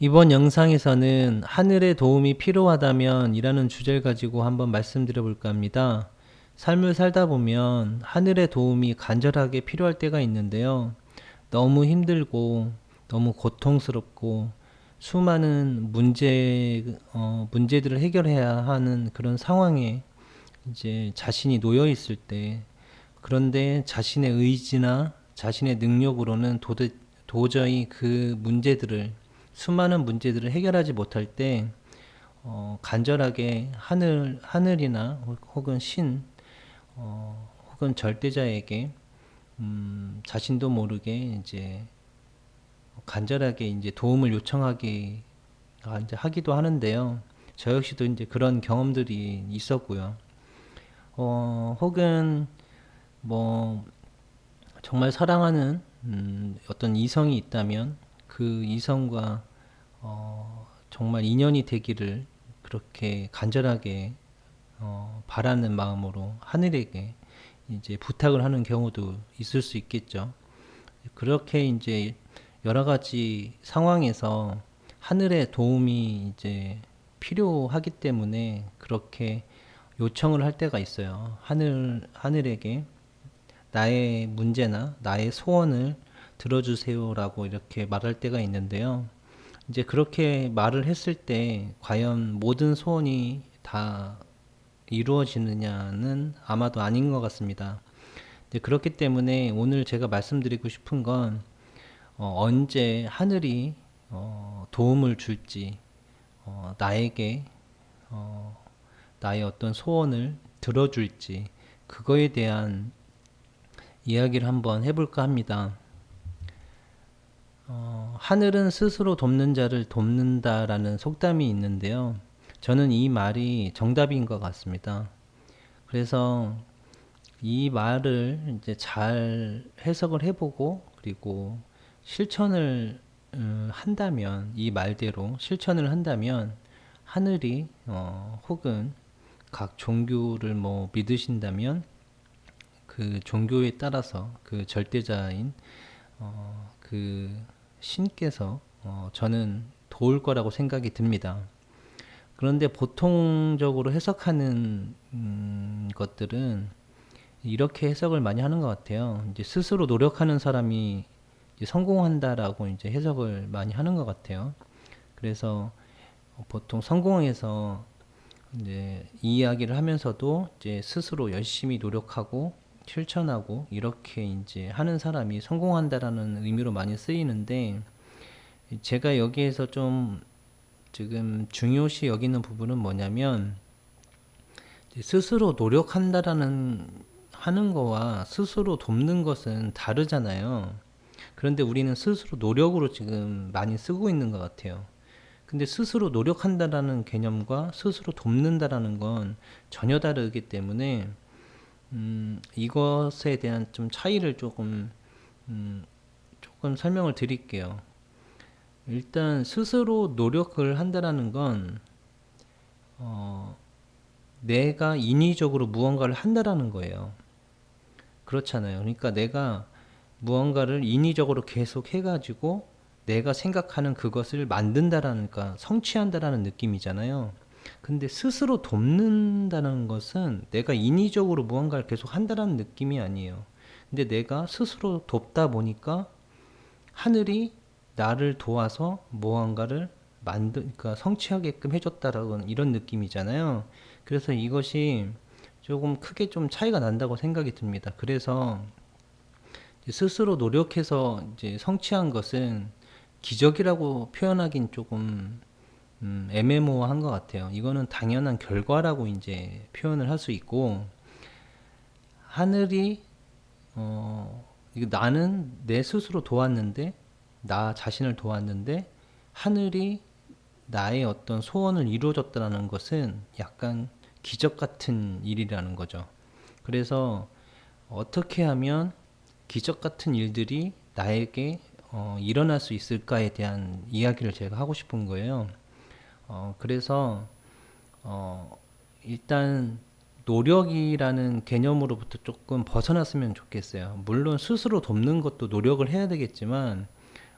이번 영상에서는 하늘의 도움이 필요하다면 이라는 주제를 가지고 한번 말씀드려 볼까 합니다. 삶을 살다 보면 하늘의 도움이 간절하게 필요할 때가 있는데요. 너무 힘들고 너무 고통스럽고 수많은 문제들을 해결해야 하는 그런 상황에 이제 자신이 놓여 있을 때, 그런데 자신의 의지나 자신의 능력으로는 도저히 그 수많은 문제들을 해결하지 못할 때, 간절하게 하늘이나 혹은 혹은 절대자에게, 자신도 모르게 이제 간절하게 이제 도움을 이제 하기도 하는데요. 저 역시도 이제 그런 경험들이 있었고요. 혹은 뭐 정말 사랑하는 어떤 이성이 있다면 그 이성과 정말 인연이 되기를 그렇게 간절하게 바라는 마음으로 하늘에게 이제 부탁을 하는 경우도 있을 수 있겠죠. 그렇게 이제 여러 가지 상황에서 하늘의 도움이 이제 필요하기 때문에 그렇게 요청을 할 때가 있어요. 하늘에게 나의 문제나 나의 소원을 들어주세요라고 이렇게 말할 때가 있는데요. 이제 그렇게 말을 했을 때 과연 모든 소원이 다 이루어지느냐는 아마도 아닌 것 같습니다. 그렇기 때문에 오늘 제가 말씀드리고 싶은 건 언제 하늘이 도움을 줄지, 나에게 나의 어떤 소원을 들어줄지, 그거에 대한 이야기를 한번 해볼까 합니다. 하늘은 스스로 돕는 자를 돕는다라는 속담이 있는데요. 저는 이 말이 정답인 것 같습니다. 그래서 이 말을 이제 잘 해석을 해보고, 그리고 실천을 한다면, 이 말대로 실천을 한다면 하늘이 혹은 각 종교를 뭐 믿으신다면 그 종교에 따라서 그 절대자인 그 신께서 저는 도울 거라고 생각이 듭니다. 그런데 보통적으로 해석하는 것들은 이렇게 해석을 많이 하는 것 같아요. 이제 스스로 노력하는 사람이 이제 성공한다라고 이제 해석을 많이 하는 것 같아요. 그래서 보통 성공해서 이제 이 이야기를 하면서도 이제 스스로 열심히 노력하고 실천하고 이렇게 이제 하는 사람이 성공한다라는 의미로 많이 쓰이는데, 제가 여기에서 좀 지금 중요시 여기는 부분은 뭐냐면, 스스로 노력한다라는 하는 거와 스스로 돕는 것은 다르잖아요. 그런데 우리는 스스로 노력으로 지금 많이 쓰고 있는 것 같아요. 근데 스스로 노력한다라는 개념과 스스로 돕는다라는 건 전혀 다르기 때문에 이것에 대한 좀 차이를 조금 설명을 드릴게요. 일단 스스로 노력을 한다라는 건 내가 인위적으로 무언가를 한다라는 거예요. 그렇잖아요. 그러니까 내가 무언가를 인위적으로 계속 해가지고 내가 생각하는 그것을 만든다라니까 성취한다라는 느낌이잖아요. 근데 스스로 돕는다는 것은 내가 인위적으로 무언가를 계속 한다라는 느낌이 아니에요. 근데 내가 스스로 돕다 보니까 하늘이 나를 도와서 무언가를 그러니까 성취하게끔 해줬다라는 이런 느낌이잖아요. 그래서 이것이 조금 크게 좀 차이가 난다고 생각이 듭니다. 그래서 스스로 노력해서 이제 성취한 것은 기적이라고 표현하긴 조금 애매모호한 것 같아요. 이거는 당연한 결과라고 이제 표현을 할 수 있고, 하늘이 이거 나는 내 스스로 도왔는데, 나 자신을 도왔는데 하늘이 나의 어떤 소원을 이루어줬다는 것은 약간 기적 같은 일이라는 거죠. 그래서 어떻게 하면 기적 같은 일들이 나에게 일어날 수 있을까에 대한 이야기를 제가 하고 싶은 거예요. 그래서 일단 노력이라는 개념으로부터 조금 벗어났으면 좋겠어요. 물론 스스로 돕는 것도 노력을 해야 되겠지만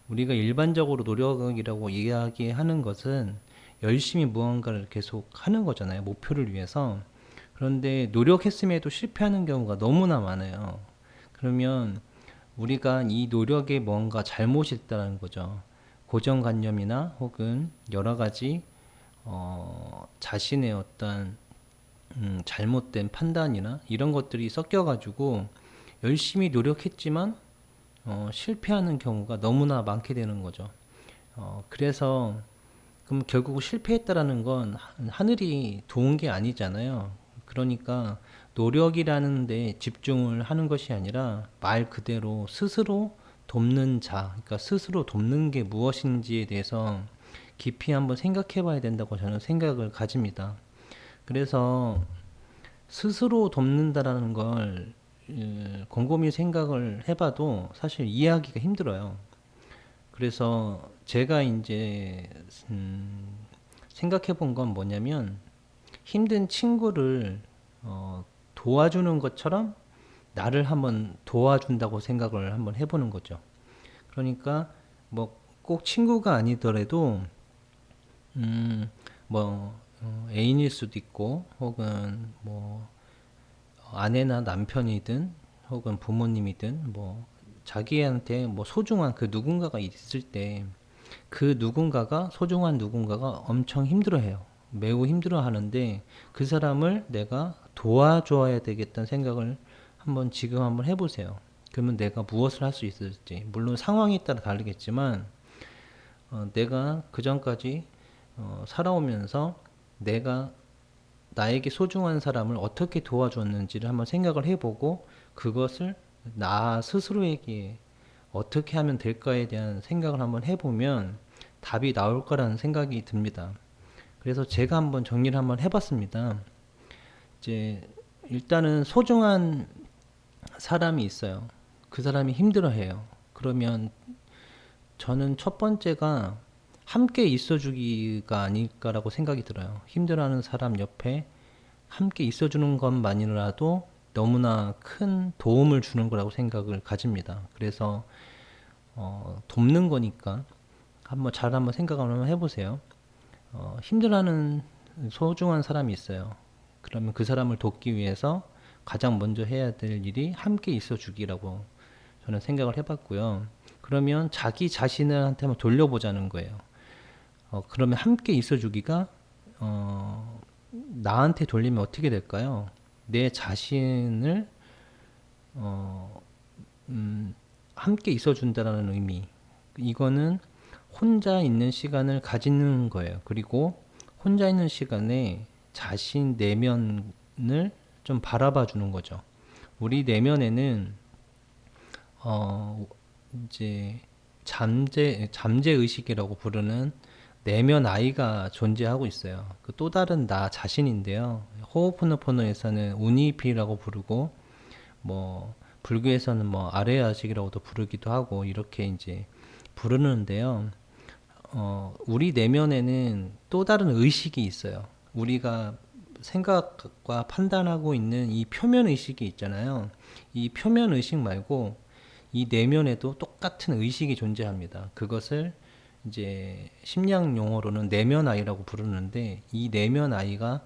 우리가 일반적으로 노력이라고 이야기하는 것은 열심히 무언가를 계속 하는 거잖아요. 목표를 위해서. 그런데 노력했음에도 실패하는 경우가 너무나 많아요. 그러면 우리가 이 노력에 뭔가 잘못이 있다는 거죠. 고정관념이나 혹은 여러 가지 자신의 어떤 잘못된 판단이나 이런 것들이 섞여가지고 열심히 노력했지만 실패하는 경우가 너무나 많게 되는 거죠. 그래서 그럼 결국 실패했다라는 건 하늘이 도운 게 아니잖아요. 그러니까 노력이라는 데 집중을 하는 것이 아니라 말 그대로 스스로 돕는 자, 그러니까 스스로 돕는 게 무엇인지에 대해서 깊이 한번 생각해 봐야 된다고 저는 생각을 가집니다. 그래서 스스로 돕는다라는 걸 곰곰이 생각을 해봐도 사실 이해하기가 힘들어요. 그래서 제가 이제 생각해 본 건 뭐냐면 힘든 친구를 도와주는 것처럼 나를 한번 도와준다고 생각을 한번 해보는 거죠. 그러니까 뭐 꼭 친구가 아니더라도 뭐 애인일 수도 있고 혹은 뭐 아내나 남편이든 혹은 부모님이든 뭐 자기한테 뭐 소중한 그 누군가가 있을 때 그 누군가가 소중한 누군가가 엄청 힘들어해요. 매우 힘들어하는데 그 사람을 내가 도와줘야 되겠다는 생각을 한번 지금 한번 해보세요. 그러면 내가 무엇을 할 수 있을지 물론 상황에 따라 다르겠지만 내가 그 전까지 살아오면서 내가 나에게 소중한 사람을 어떻게 도와줬는지를 한번 생각을 해보고 그것을 나 스스로에게 어떻게 하면 될까에 대한 생각을 한번 해보면 답이 나올 거라는 생각이 듭니다. 그래서 제가 한번 정리를 한번 해봤습니다. 이제 일단은 소중한 사람이 있어요. 그 사람이 힘들어해요. 그러면 저는 첫 번째가 함께 있어주기가 아닐까라고 생각이 들어요. 힘들어하는 사람 옆에 함께 있어주는 것만이라도 너무나 큰 도움을 주는 거라고 생각을 가집니다. 그래서 돕는 거니까 한번 생각 한번 해보세요. 힘들어하는 소중한 사람이 있어요. 그러면 그 사람을 돕기 위해서 가장 먼저 해야 될 일이 함께 있어주기라고 저는 생각을 해봤고요. 그러면 자기 자신한테 한번 돌려보자는 거예요. 그러면 함께 있어주기가 나한테 돌리면 어떻게 될까요? 내 자신을 함께 있어준다는 의미. 이거는 혼자 있는 시간을 가지는 거예요. 그리고 혼자 있는 시간에 자신 내면을 좀 바라봐 주는 거죠. 우리 내면에는 이제 잠재 의식이라고 부르는 내면 아이가 존재하고 있어요. 그 또 다른 나 자신인데요. 호호포노포노에서는 우니피라고 부르고 뭐 불교에서는 뭐 아레아식이라고도 부르기도 하고 이렇게 이제 부르는데요. 우리 내면에는 또 다른 의식이 있어요. 우리가 생각과 판단하고 있는 이 표면 의식이 있잖아요. 이 표면 의식 말고 이 내면에도 똑같은 의식이 존재합니다. 그것을 이제 심리학 용어로는 내면 아이라고 부르는데 이 내면 아이가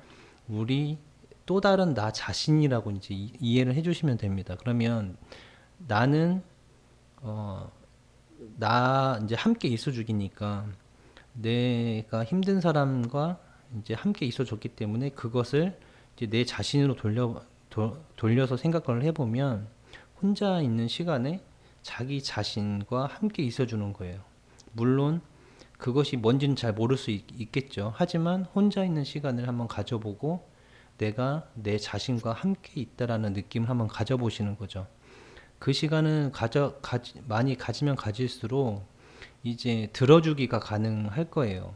우리 또 다른 나 자신이라고 이제 이해를 해주시면 됩니다. 그러면 나는 나 이제 함께 있어주기니까 내가 힘든 사람과 이제 함께 있어줬기 때문에 그것을 이제 내 자신으로 돌려서 생각을 해보면 혼자 있는 시간에 자기 자신과 함께 있어주는 거예요. 물론 그것이 뭔지는 잘 모를 수 있겠죠. 하지만 혼자 있는 시간을 한번 가져보고 내가 내 자신과 함께 있다라는 느낌을 한번 가져보시는 거죠. 그 시간을 많이 가지면 가질수록 이제 들어주기가 가능할 거예요.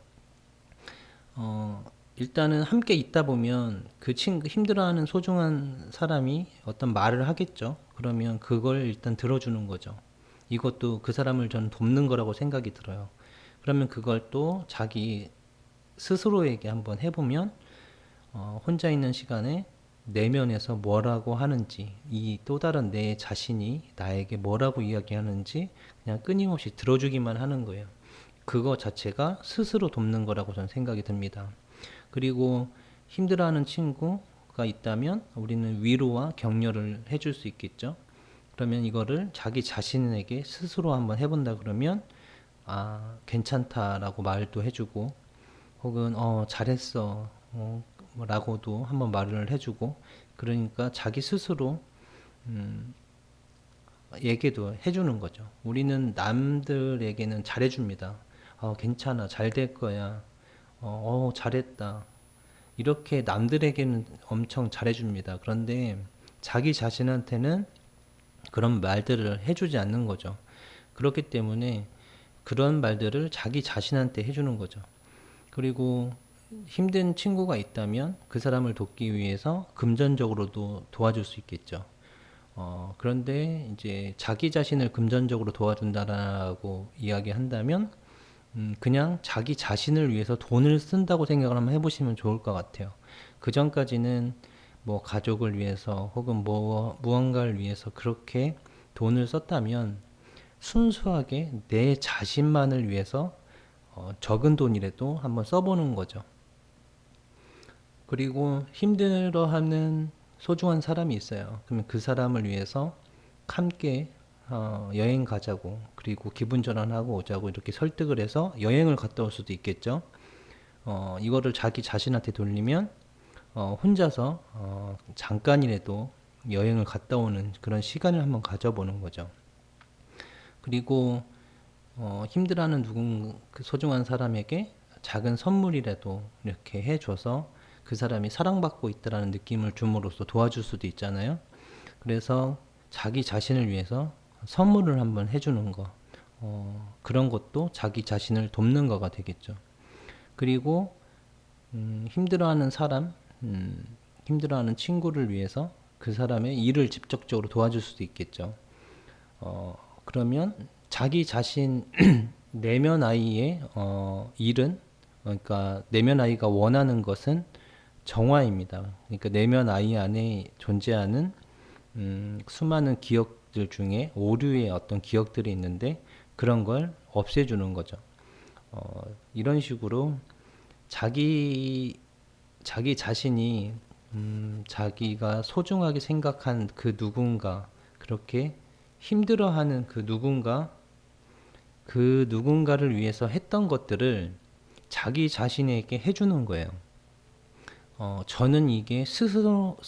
일단은 함께 있다 보면 그 친구 힘들어하는 소중한 사람이 어떤 말을 하겠죠. 그러면 그걸 일단 들어주는 거죠. 이것도 그 사람을 저는 돕는 거라고 생각이 들어요. 그러면 그걸 또 자기 스스로에게 한번 해보면 혼자 있는 시간에 내면에서 뭐라고 하는지 이 또 다른 내 자신이 나에게 뭐라고 이야기하는지 그냥 끊임없이 들어주기만 하는 거예요. 그거 자체가 스스로 돕는 거라고 저는 생각이 듭니다. 그리고 힘들어하는 친구가 있다면 우리는 위로와 격려를 해줄 수 있겠죠. 그러면 이거를 자기 자신에게 스스로 한번 해본다 그러면 괜찮다라고 말도 해주고, 혹은 잘했어 라고도 한번 말을 해주고, 그러니까 자기 스스로 얘기도 해주는 거죠. 우리는 남들에게는 잘해줍니다. 괜찮아, 잘 될 거야, 잘했다, 이렇게 남들에게는 엄청 잘해줍니다. 그런데 자기 자신한테는 그런 말들을 해주지 않는 거죠. 그렇기 때문에 그런 말들을 자기 자신한테 해주는 거죠. 그리고 힘든 친구가 있다면 그 사람을 돕기 위해서 금전적으로도 도와줄 수 있겠죠. 그런데 이제 자기 자신을 금전적으로 도와준다라고 이야기한다면 그냥 자기 자신을 위해서 돈을 쓴다고 생각을 한번 해보시면 좋을 것 같아요. 그 전까지는 뭐 가족을 위해서 혹은 뭐 무언가를 위해서 그렇게 돈을 썼다면 순수하게 내 자신만을 위해서 적은 돈이라도 한번 써보는 거죠. 그리고 힘들어하는 소중한 사람이 있어요. 그러면 그 사람을 위해서 함께 여행 가자고, 그리고 기분 전환하고 오자고 이렇게 설득을 해서 여행을 갔다 올 수도 있겠죠. 이거를 자기 자신한테 돌리면 혼자서 잠깐이라도 여행을 갔다 오는 그런 시간을 한번 가져보는 거죠. 그리고 힘들어하는 그 소중한 사람에게 작은 선물이라도 이렇게 해줘서 그 사람이 사랑받고 있다라는 느낌을 줌으로써 도와줄 수도 있잖아요. 그래서 자기 자신을 위해서 선물을 한번 해주는 거, 그런 것도 자기 자신을 돕는 거가 되겠죠. 그리고 힘들어하는 사람, 힘들어하는 친구를 위해서 그 사람의 일을 직접적으로 도와줄 수도 있겠죠. 그러면 자기 자신 내면 아이의 일은, 그러니까 내면 아이가 원하는 것은 정화입니다. 그러니까 내면 아이 안에 존재하는 수많은 기억들 중에 오류의 어떤 기억들이 있는데 그런 걸 없애주는 거죠. 이런 식으로 자기 자신이 자기가 소중하게 생각한 그 누군가, 그렇게 힘들어하는 그 누군가를 위해서 했던 것들을 자기 자신에게 해주는 거예요. 저는 이게 스스로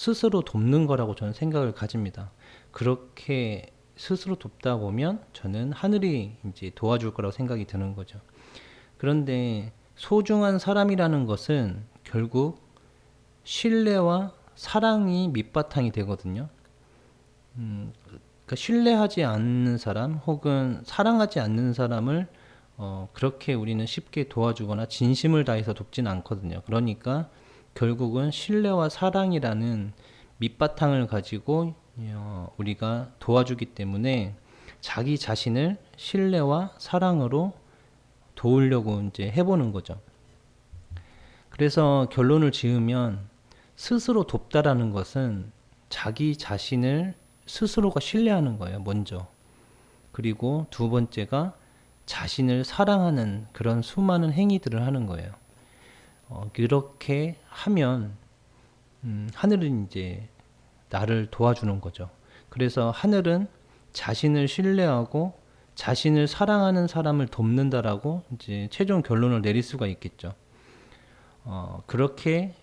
돕는 거라고 저는 생각을 가집니다. 그렇게 스스로 돕다 보면 저는 하늘이 이제 도와줄 거라고 생각이 드는 거죠. 그런데 소중한 사람이라는 것은 결국 신뢰와 사랑이 밑바탕이 되거든요. 그러니까 신뢰하지 않는 사람 혹은 사랑하지 않는 사람을 그렇게 우리는 쉽게 도와주거나 진심을 다해서 돕지는 않거든요. 그러니까 결국은 신뢰와 사랑이라는 밑바탕을 가지고 우리가 도와주기 때문에 자기 자신을 신뢰와 사랑으로 도우려고 이제 해보는 거죠. 그래서 결론을 지으면 스스로 돕다라는 것은 자기 자신을 스스로가 신뢰하는 거예요, 먼저. 그리고 두 번째가 자신을 사랑하는 그런 수많은 행위들을 하는 거예요. 그렇게 하면 하늘은 이제 나를 도와주는 거죠. 그래서 하늘은 자신을 신뢰하고 자신을 사랑하는 사람을 돕는다라고 이제 최종 결론을 내릴 수가 있겠죠. 그렇게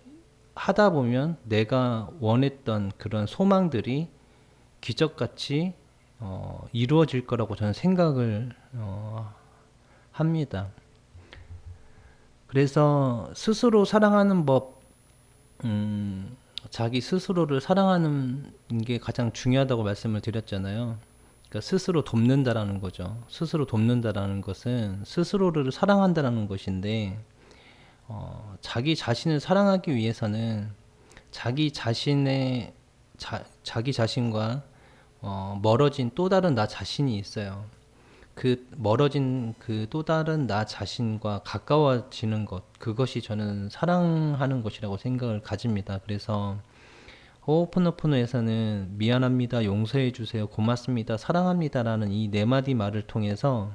하다 보면 내가 원했던 그런 소망들이 기적같이 이루어질 거라고 저는 생각을 합니다. 그래서 스스로 사랑하는 법, 자기 스스로를 사랑하는 게 가장 중요하다고 말씀을 드렸잖아요. 그러니까 스스로 돕는다라는 거죠. 스스로 돕는다라는 것은 스스로를 사랑한다라는 것인데, 자기 자신을 사랑하기 위해서는 자기 자신과 멀어진 또 다른 나 자신이 있어요. 그 멀어진 그 또 다른 나 자신과 가까워지는 것, 그것이 저는 사랑하는 것이라고 생각을 가집니다. 그래서 호opo노포노에서는 미안합니다, 용서해 주세요, 고맙습니다, 사랑합니다라는 이 네 마디 말을 통해서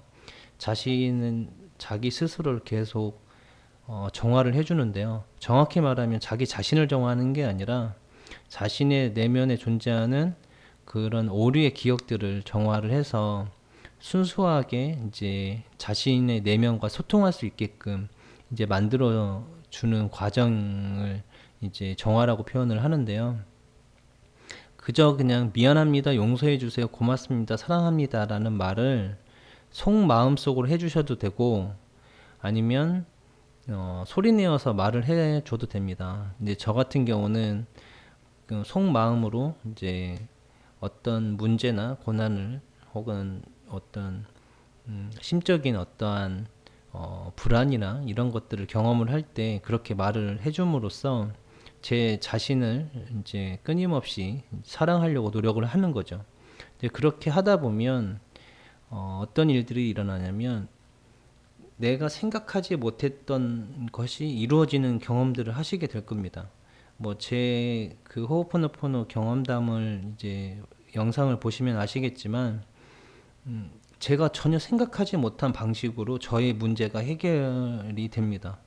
자신은 자기 스스로를 계속 정화를 해주는데요. 정확히 말하면 자기 자신을 정화하는 게 아니라 자신의 내면에 존재하는 그런 오류의 기억들을 정화를 해서 순수하게 이제 자신의 내면과 소통할 수 있게끔 이제 만들어 주는 과정을 이제 정화라고 표현을 하는데요. 그저 그냥 미안합니다, 용서해 주세요, 고맙습니다, 사랑합니다라는 말을 속마음 속으로 해주셔도 되고 아니면 소리 내어서 말을 해줘도 됩니다. 근데 저 같은 경우는 그 속마음으로 이제 어떤 문제나 고난을 혹은 어떤 심적인 어떠한 불안이나 이런 것들을 경험을 할 때 그렇게 말을 해줌으로써 제 자신을 이제 끊임없이 사랑하려고 노력을 하는 거죠. 이제 그렇게 하다 보면 어떤 일들이 일어나냐면 내가 생각하지 못했던 것이 이루어지는 경험들을 하시게 될 겁니다. 뭐 제 그 호호포노포노 경험담을 이제 영상을 보시면 아시겠지만 제가 전혀 생각하지 못한 방식으로 저의 문제가 해결이 됩니다.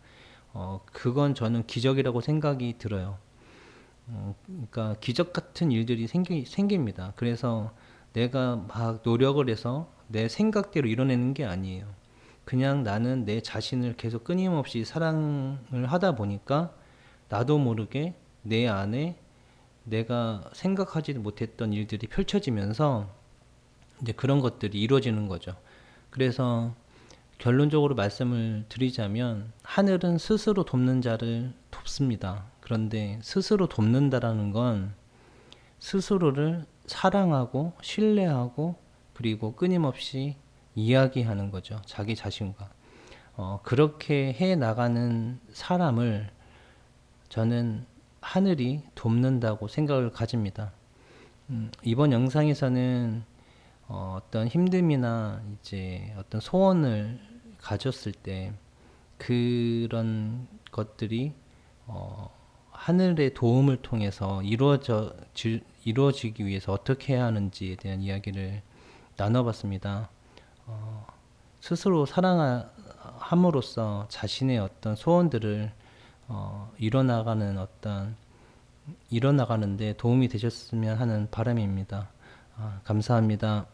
그건 저는 기적이라고 생각이 들어요. 그러니까 기적 같은 일들이 생깁니다. 그래서 내가 막 노력을 해서 내 생각대로 이뤄내는 게 아니에요. 그냥 나는 내 자신을 계속 끊임없이 사랑을 하다 보니까 나도 모르게 내 안에 내가 생각하지 못했던 일들이 펼쳐지면서 이제 그런 것들이 이루어지는 거죠. 그래서 결론적으로 말씀을 드리자면 하늘은 스스로 돕는 자를 돕습니다. 그런데 스스로 돕는다라는 건 스스로를 사랑하고 신뢰하고 그리고 끊임없이 이야기하는 거죠. 자기 자신과. 그렇게 해 나가는 사람을 저는 하늘이 돕는다고 생각을 가집니다. 이번 영상에서는 어떤 힘듦이나 이제 어떤 소원을 가졌을 때 그런 것들이 하늘의 도움을 통해서 이루어지기 위해서 어떻게 해야 하는지에 대한 이야기를 나눠봤습니다. 스스로 사랑함으로써 자신의 어떤 소원들을 이뤄나가는데 도움이 되셨으면 하는 바람입니다. 감사합니다.